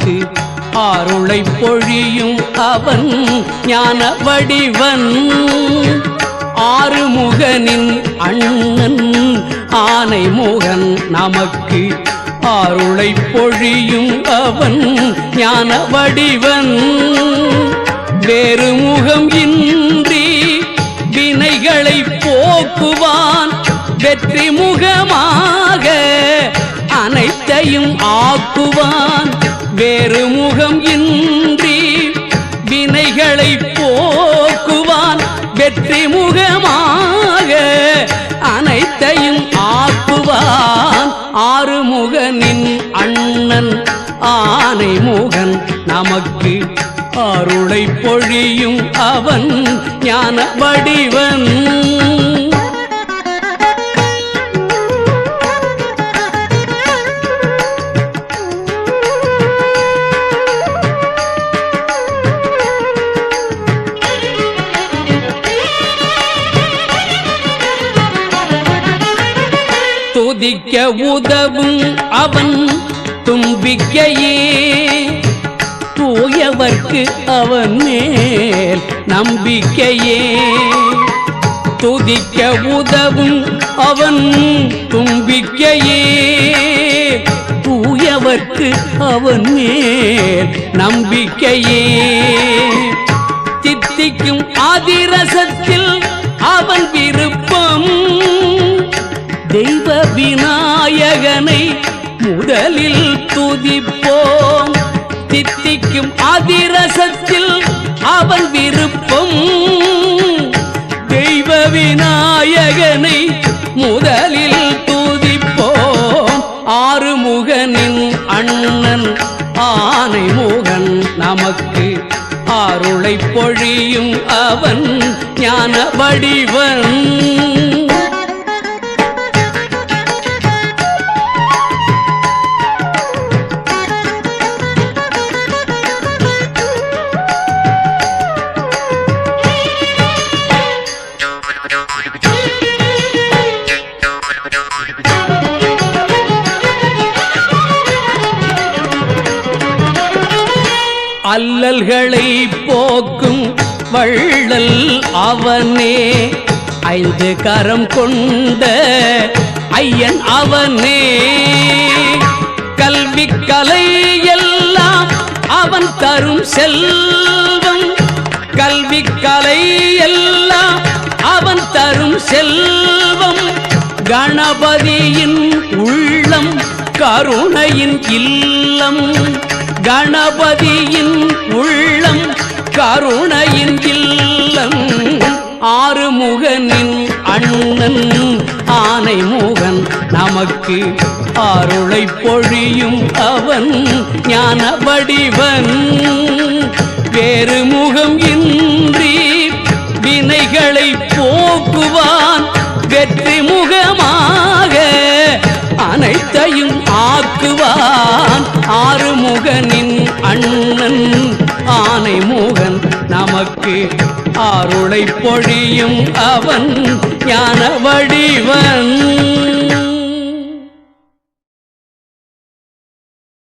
நமக்கு ஆருளை பொழியும் அவன் ஞான வடிவன். ஆறுமுகனின் அண்ணன் ஆனை முகன் நமக்கு ஆருளை பொழியும் அவன் ஞான வடிவன். வேறு முகம் இன்றி வினைகளை போக்குவான் வெற்றி முகமாக அனைத்தையும் ஆக்குவான். வேறு முகம் இன்றி வினைகளை போக்குவான் வெற்றி முகமாக அனைத்தையும் ஆக்குவான். ஆறுமுகனின் அண்ணன் ஆனை முகன் நமக்கு அருளை பொழியும் அவன் ஞான வடிவன். துதிக்க உதவும் அவன் தும்பிக்கையே தூயவர்க்கு அவன் மேல் நம்பிக்கையே. துதிக்க உதவும் அவன் தும்பிக்கையே தூயவர்க்கு அவன் மேல் நம்பிக்கையே. தித்திக்கும் அதிரசத்தில் அவன் விருப்பம் தெய்வ விநாயகனை முதலில் துதிப்போம். தித்திக்கும் அதிரசத்தில் அவன் விருப்பம் தெய்வ விநாயகனை முதலில் துதிப்போம். ஆறுமுகனின் அண்ணன் ஆனை முகன் நமக்கு ஆருளை பொழியும் அவன் ஞான வடிவன். அல்லல்களை போக்கும் வள்ளல் அவனே ஐந்து கரம் கொண்ட ஐயன் அவனே. கல்வி கலை எல்லாம் அவன் தரும் செல்வம் கல்வி கலை எல்லாம் அவன் தரும் செல்வம். கணபதியின் உள்ளம் கருணையின் இல்லம் கணபதியின் உள்ளம் கருணையின் இல்லம். ஆறுமுகனின் அண்ணன் ஆனை முகன் நமக்கு ஆருளை பொழியும் அவன் ஞான வடிவன். வேறு முகம் இன்றி வினைகளை போக்குவான் வெற்றி முகமாக அனைத்தையும் ஆக்குவான். ஆறுமுகனின் அண்ணன் ஆனை முகன் நமக்கு ஆருளை பொழியும் அவன் ஞான வடிவன்.